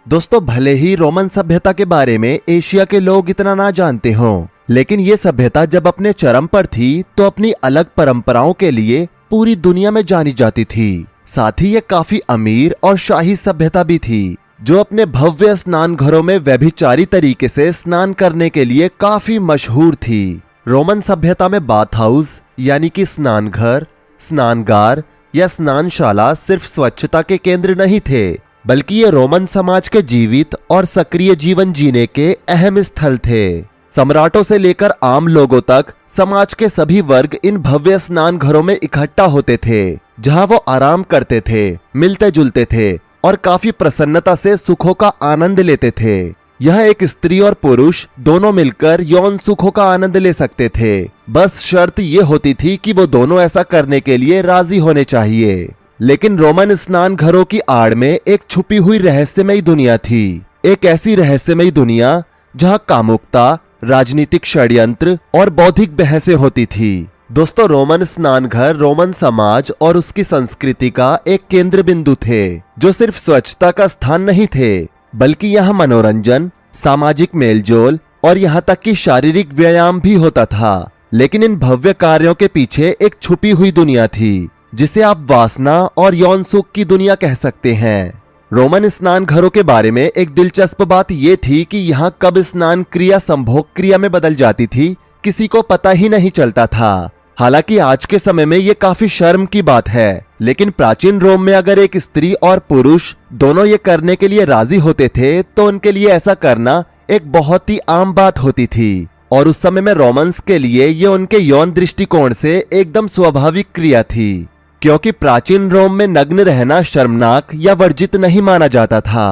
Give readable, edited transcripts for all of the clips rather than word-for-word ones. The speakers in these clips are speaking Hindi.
दोस्तों, भले ही रोमन सभ्यता के बारे में एशिया के लोग इतना ना जानते हों, लेकिन ये सभ्यता जब अपने चरम पर थी तो अपनी अलग परंपराओं के लिए पूरी दुनिया में जानी जाती थी। साथ ही ये काफी अमीर और शाही सभ्यता भी थी, जो अपने भव्य स्नान घरों में व्यभिचारी तरीके से स्नान करने के लिए काफी मशहूर थी। रोमन सभ्यता में बाथ हाउस यानी कि स्नान घर, स्नानगार या स्नानशाला सिर्फ स्वच्छता के केंद्र नहीं थे, बल्कि ये रोमन समाज के जीवित और सक्रिय जीवन जीने के अहम स्थल थे। सम्राटों से लेकर आम लोगों तक समाज के सभी वर्ग इन भव्य स्नान घरों में इकट्ठा होते थे, जहां वो आराम करते थे, मिलते जुलते थे और काफी प्रसन्नता से सुखों का आनंद लेते थे। यह एक स्त्री और पुरुष दोनों मिलकर यौन सुखों का आनंद ले सकते थे। बस शर्त ये होती थी कि वो दोनों ऐसा करने के लिए राजी होने चाहिए। लेकिन रोमन स्नान घरों की आड़ में एक छुपी हुई रहस्यमयी दुनिया थी। एक ऐसी रहस्यमयी दुनिया जहां कामुकता, राजनीतिक षड्यंत्र और बौद्धिक बहसें होती थी। दोस्तों, रोमन स्नान घर रोमन समाज और उसकी संस्कृति का एक केंद्र बिंदु थे, जो सिर्फ स्वच्छता का स्थान नहीं थे, बल्कि यहाँ मनोरंजन, सामाजिक मेलजोल और यहाँ तक कि शारीरिक व्यायाम भी होता था। लेकिन इन भव्य कार्यों के पीछे एक छुपी हुई दुनिया थी, जिसे आप वासना और यौन सुख की दुनिया कह सकते हैं। रोमन स्नान घरों के बारे में एक दिलचस्प बात यह थी कि यहाँ कब स्नान क्रिया संभोग क्रिया में बदल जाती थी, किसी को पता ही नहीं चलता था। हालांकि आज के समय में ये काफी शर्म की बात है, लेकिन प्राचीन रोम में अगर एक स्त्री और पुरुष दोनों ये करने के लिए राजी होते थे तो उनके लिए ऐसा करना एक बहुत ही आम बात होती थी। और उस समय में रोमन्स के लिए ये उनके यौन दृष्टिकोण से एकदम स्वाभाविक क्रिया थी, क्योंकि प्राचीन रोम में नग्न रहना शर्मनाक या वर्जित नहीं माना जाता था।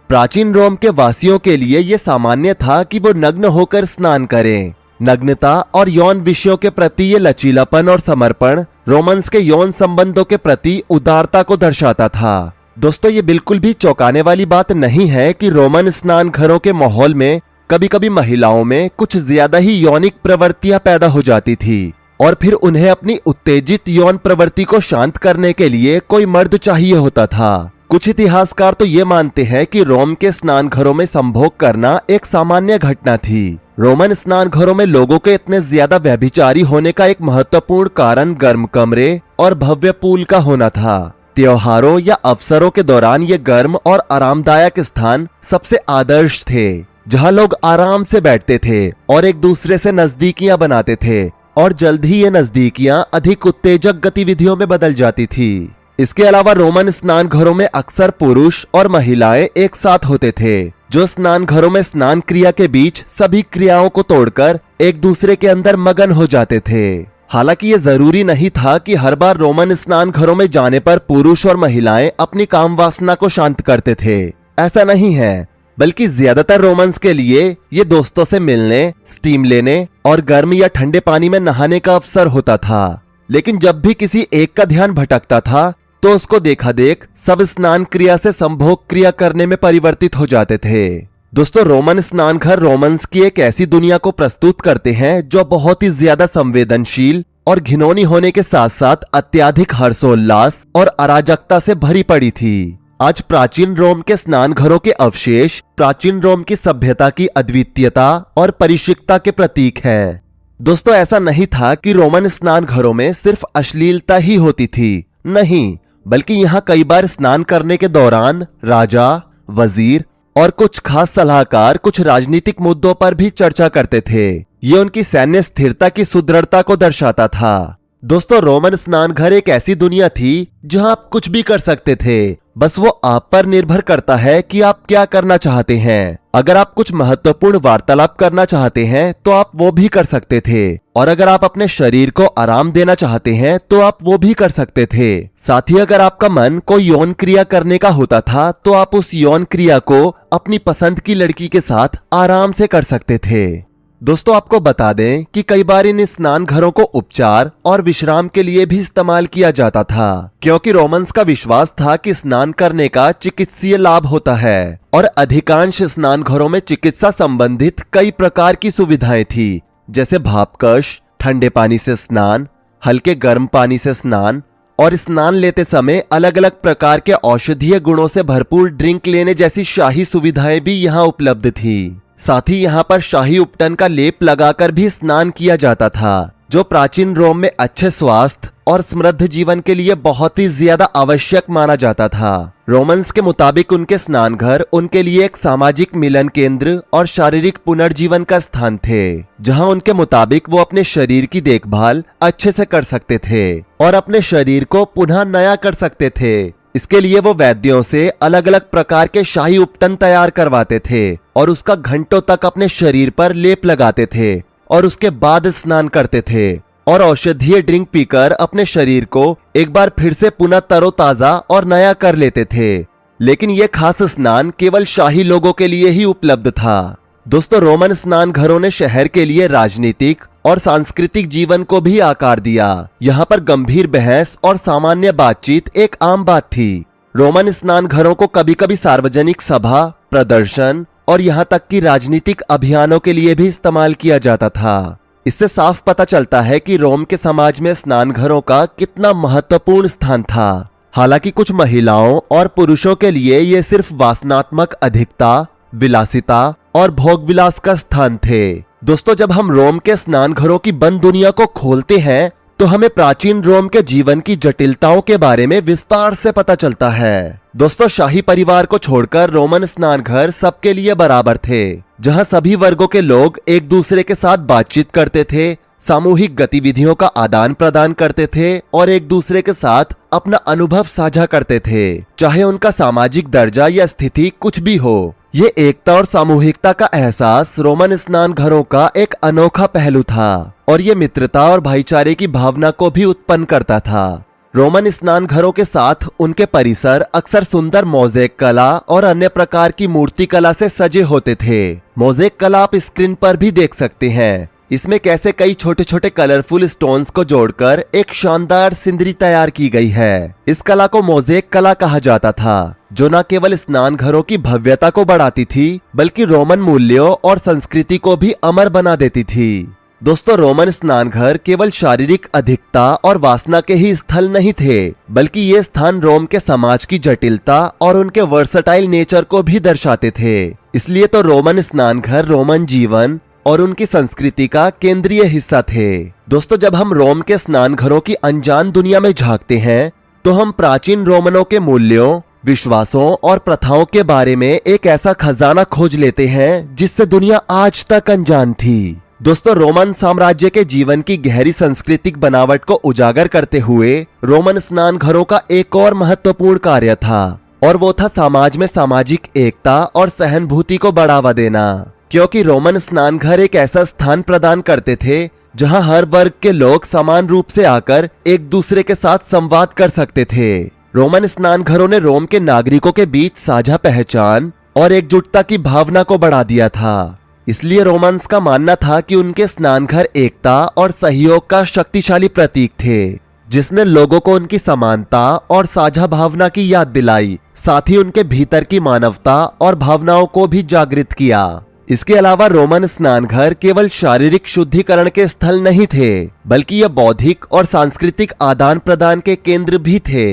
प्राचीन रोम के वासियों के लिए यह सामान्य था कि वो नग्न होकर स्नान करें। नग्नता और यौन विषयों के प्रति ये लचीलापन और समर्पण रोमन्स के यौन संबंधों के प्रति उदारता को दर्शाता था। दोस्तों, ये बिल्कुल भी चौंकाने वाली बात नहीं है कि रोमन स्नान घरों के माहौल में कभी कभी महिलाओं में कुछ ज्यादा ही यौनिक प्रवृत्तियां पैदा हो जाती थी और फिर उन्हें अपनी उत्तेजित यौन प्रवृत्ति को शांत करने के लिए कोई मर्द चाहिए होता था। कुछ इतिहासकार तो ये मानते हैं कि रोम के स्नान घरों में संभोग करना एक सामान्य घटना थी। रोमन स्नान घरों में लोगों के इतने ज्यादा व्यभिचारी होने का एक महत्वपूर्ण कारण गर्म कमरे और भव्य पूल का होना था। त्योहारों या अवसरों के दौरान ये गर्म और आरामदायक स्थान सबसे आदर्श थे, जहां लोग आराम से बैठते थे और एक दूसरे से नजदीकियां बनाते थे, और जल्द ही ये नजदीकियां अधिक उत्तेजक गतिविधियों में बदल जाती थी। इसके अलावा रोमन स्नान घरों में अक्सर पुरुष और महिलाएं एक साथ होते थे, जो स्नान घरों में स्नान क्रिया के बीच सभी क्रियाओं को तोड़कर एक दूसरे के अंदर मगन हो जाते थे। हालांकि ये जरूरी नहीं था कि हर बार रोमन स्नान घरों में जाने पर पुरुष और महिलाएं अपनी काम वासना को शांत करते थे। ऐसा नहीं है, बल्कि ज्यादातर रोमन्स के लिए ये दोस्तों से मिलने, स्टीम लेने और गर्म या ठंडे पानी में नहाने का अवसर होता था। लेकिन जब भी किसी एक का ध्यान भटकता था तो उसको देखा देख सब स्नान क्रिया से संभोग क्रिया करने में परिवर्तित हो जाते थे। दोस्तों, रोमन स्नान घर रोमन्स की एक ऐसी दुनिया को प्रस्तुत करते हैं जो बहुत ही ज्यादा संवेदनशील और घिनौनी होने के साथ साथ अत्यधिक हर्षोल्लास और अराजकता से भरी पड़ी थी। आज प्राचीन रोम के स्नान घरों के अवशेष प्राचीन रोम की सभ्यता की अद्वितीयता और परिष्कृतता के प्रतीक है। दोस्तों, ऐसा नहीं था कि रोमन स्नान घरों में सिर्फ अश्लीलता ही होती थी, नहीं, बल्कि यहाँ कई बार स्नान करने के दौरान राजा, वजीर और कुछ खास सलाहकार कुछ राजनीतिक मुद्दों पर भी चर्चा करते थे। ये उनकी सैन्य स्थिरता की सुदृढ़ता को दर्शाता था। दोस्तों, रोमन स्नान घर एक ऐसी दुनिया थी जहां आप कुछ भी कर सकते थे, बस वो आप पर निर्भर करता है कि आप क्या करना चाहते हैं। अगर आप कुछ महत्वपूर्ण वार्तालाप करना चाहते हैं तो आप वो भी कर सकते थे, और अगर आप अपने शरीर को आराम देना चाहते हैं तो आप वो भी कर सकते थे। साथ ही अगर आपका मन कोई यौन क्रिया करने का होता था तो आप उस यौन क्रिया को अपनी पसंद की लड़की के साथ आराम से कर सकते थे। दोस्तों, आपको बता दें कि कई बार इन स्नान घरों को उपचार और विश्राम के लिए भी इस्तेमाल किया जाता था, क्योंकि रोमन्स का विश्वास था कि स्नान करने का चिकित्सीय लाभ होता है, और अधिकांश स्नान घरों में चिकित्सा संबंधित कई प्रकार की सुविधाएं थी, जैसे भापकश, ठंडे पानी से स्नान, हल्के गर्म पानी से स्नान और स्नान लेते समय अलग अलग प्रकार के औषधीय गुणों से भरपूर ड्रिंक लेने जैसी शाही सुविधाएं भी यहाँ उपलब्ध थी। साथ ही यहाँ पर शाही उपटन का लेप लगाकर भी स्नान किया जाता था, जो प्राचीन रोम में अच्छे स्वास्थ्य और समृद्ध जीवन के लिए बहुत ही ज्यादा आवश्यक माना जाता था। रोमन्स के मुताबिक उनके स्नान घर उनके लिए एक सामाजिक मिलन केंद्र और शारीरिक पुनर्जीवन का स्थान थे, जहां उनके मुताबिक वो अपने शरीर की देखभाल अच्छे से कर सकते थे और अपने शरीर को पुनः नया कर सकते थे। इसके लिए वो वैद्यों से अलग अलग प्रकार के शाही उपटन तैयार करवाते थे और उसका घंटों तक अपने शरीर पर लेप लगाते थे और उसके बाद स्नान करते थे और औषधीय ड्रिंक पीकर अपने शरीर को एक बार फिर से पुनः तरोताजा और नया कर लेते थे। लेकिन यह खास स्नान केवल शाही लोगों के लिए ही उपलब्ध था। दोस्तों, रोमन स्नान घरों ने शहर के लिए राजनीतिक और सांस्कृतिक जीवन को भी आकार दिया। यहाँ पर गंभीर बहस और सामान्य बातचीत एक आम बात थी। रोमन स्नान घरों को कभी कभी सार्वजनिक सभा, प्रदर्शन और यहाँ तक कि राजनीतिक अभियानों के लिए भी इस्तेमाल किया जाता था। इससे साफ पता चलता है कि रोम के समाज में स्नान घरों का कितना महत्वपूर्ण स्थान था। हालांकि कुछ महिलाओं और पुरुषों के लिए ये सिर्फ वासनात्मक अधिकता, विलासिता और भोग विलास का स्थान थे। दोस्तों, जब हम रोम के स्नान घरों की बंद दुनिया को खोलते हैं तो हमें प्राचीन रोम के जीवन की जटिलताओं के बारे में विस्तार से पता चलता है। दोस्तों, शाही परिवार को छोड़कर रोमन स्नान घर सबके लिए बराबर थे, जहां सभी वर्गों के लोग एक दूसरे के साथ बातचीत करते थे, सामूहिक गतिविधियों का आदान प्रदान करते थे और एक दूसरे के साथ अपना अनुभव साझा करते थे, चाहे उनका सामाजिक दर्जा या स्थिति कुछ भी हो। ये एकता और सामूहिकता का एहसास रोमन स्नान घरों का एक अनोखा पहलू था और ये मित्रता और भाईचारे की भावना को भी उत्पन्न करता था। रोमन स्नान घरों के साथ उनके परिसर अक्सर सुंदर मोज़ेक कला और अन्य प्रकार की मूर्ति कला से सजे होते थे। मोज़ेक कला आप स्क्रीन पर भी देख सकते हैं। इसमें कैसे कई छोटे छोटे कलरफुल स्टोन्स को जोड़कर एक शानदार सिंदरी तैयार की गई है। इस कला को मोज़ेक कला कहा जाता था, जो न केवल स्नान घरों की भव्यता को बढ़ाती थी, बल्कि रोमन मूल्यों और संस्कृति को भी अमर बना देती थी। दोस्तों, रोमन स्नान घर केवल शारीरिक अधिकता और वासना के ही स्थल नहीं थे, बल्कि ये स्थान रोम के समाज की जटिलता और उनके वर्सटाइल नेचर को भी दर्शाते थे। इसलिए तो रोमन स्नान घर रोमन जीवन और उनकी संस्कृति का केंद्रीय हिस्सा थे। दोस्तों, जब हम रोम के स्नान घरों की अनजान दुनिया में झांकते हैं तो हम प्राचीन रोमनों के मूल्यों, विश्वासों और प्रथाओं के बारे में एक ऐसा खजाना खोज लेते हैं जिससे दुनिया आज तक अनजान थी। दोस्तों, रोमन साम्राज्य के जीवन की गहरी सांस्कृतिक बनावट को उजागर करते हुए रोमन स्नान घरों का एक और महत्वपूर्ण कार्य था, और वो था समाज में सामाजिक एकता और सहानुभूति को बढ़ावा देना। क्योंकि रोमन स्नान घर एक ऐसा स्थान प्रदान करते थे जहां हर वर्ग के लोग समान रूप से आकर एक दूसरे के साथ संवाद कर सकते थे। रोमन स्नान घरों ने रोम के नागरिकों के बीच साझा पहचान और एकजुटता की भावना को बढ़ा दिया था। इसलिए रोमन्स का मानना था कि उनके स्नान घर एकता और सहयोग का शक्तिशाली प्रतीक थे, जिसने लोगों को उनकी समानता और साझा भावना की याद दिलाई, साथ ही उनके भीतर की मानवता और भावनाओं को भी जागृत किया। इसके अलावा रोमन स्नान घर केवल शारीरिक शुद्धिकरण के स्थल नहीं थे, बल्कि यह बौद्धिक और सांस्कृतिक आदान प्रदान के केंद्र भी थे,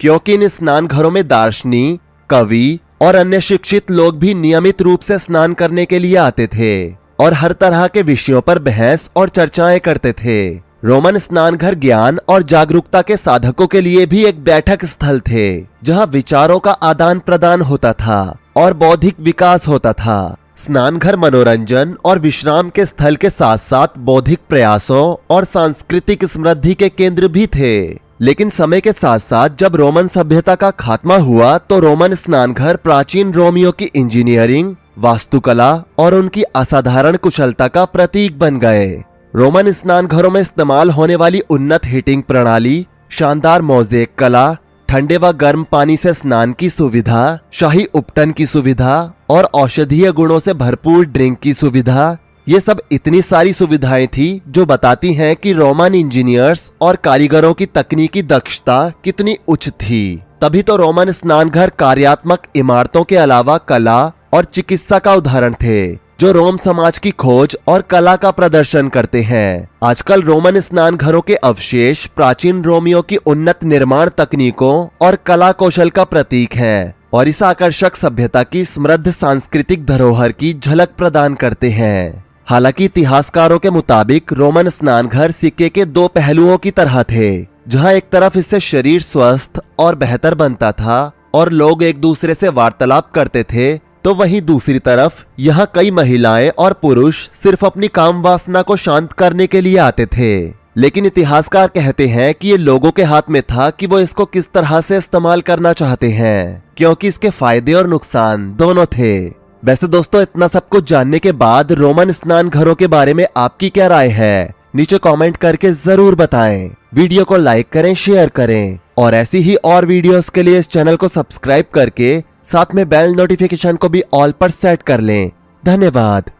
क्योंकि इन स्नान घरों में दार्शनिक, कवि और अन्य शिक्षित लोग भी नियमित रूप से स्नान करने के लिए आते थे और हर तरह के विषयों पर बहस और चर्चाएं करते थे। रोमन स्नान घर ज्ञान और जागरूकता के साधकों के लिए भी एक बैठक स्थल थे, जहां विचारों का आदान प्रदान होता था और बौद्धिक विकास होता था। स्नान घर मनोरंजन और विश्राम के स्थल के साथ साथ बौद्धिक प्रयासों और सांस्कृतिक समृद्धि के केंद्र भी थे। लेकिन समय के साथ साथ जब रोमन सभ्यता का खात्मा हुआ तो रोमन स्नान घर प्राचीन रोमियों की इंजीनियरिंग, वास्तुकला और उनकी असाधारण कुशलता का प्रतीक बन गए। रोमन स्नान घरों में इस्तेमाल होने वाली उन्नत हीटिंग प्रणाली, शानदार मोज़ेक कला, ठंडे व गर्म पानी से स्नान की सुविधा, शाही उपटन की सुविधा और औषधीय गुणों से भरपूर ड्रिंक की सुविधा, ये सब इतनी सारी सुविधाएं थी जो बताती हैं कि रोमन इंजीनियर्स और कारीगरों की तकनीकी दक्षता कितनी उच्च थी। तभी तो रोमन स्नान घर कार्यात्मक इमारतों के अलावा कला और चिकित्सा का उदाहरण थे। जो रोम समाज की खोज और कला का प्रदर्शन करते हैं। आजकल रोमन स्नान घरों के अवशेष प्राचीन रोमियों की उन्नत निर्माण तकनीकों और कला कौशल का प्रतीक हैं और इस आकर्षक सभ्यता की समृद्ध सांस्कृतिक धरोहर की झलक प्रदान करते हैं। हालांकि इतिहासकारों के मुताबिक रोमन स्नान घर सिक्के के दो पहलुओं की तरह थे, जहां एक तरफ इससे शरीर स्वस्थ और बेहतर बनता था और लोग एक दूसरे से वार्तालाप करते थे, तो वहीं दूसरी तरफ यहाँ कई महिलाएं और पुरुष सिर्फ अपनी काम वासना को शांत करने के लिए आते थे। लेकिन इतिहासकार कहते हैं कि ये लोगों के हाथ में था कि वो इसको किस तरह से इस्तेमाल करना चाहते हैं, क्योंकि इसके फायदे और नुकसान दोनों थे। वैसे दोस्तों, इतना सब कुछ जानने के बाद रोमन स्नान घरों के बारे में आपकी क्या राय है, नीचे कमेंट करके जरूर बताएं। वीडियो को लाइक करें, शेयर करें और ऐसी ही और वीडियोस के लिए इस चैनल को सब्सक्राइब करके साथ में बेल नोटिफिकेशन को भी ऑल पर सेट कर लें। धन्यवाद।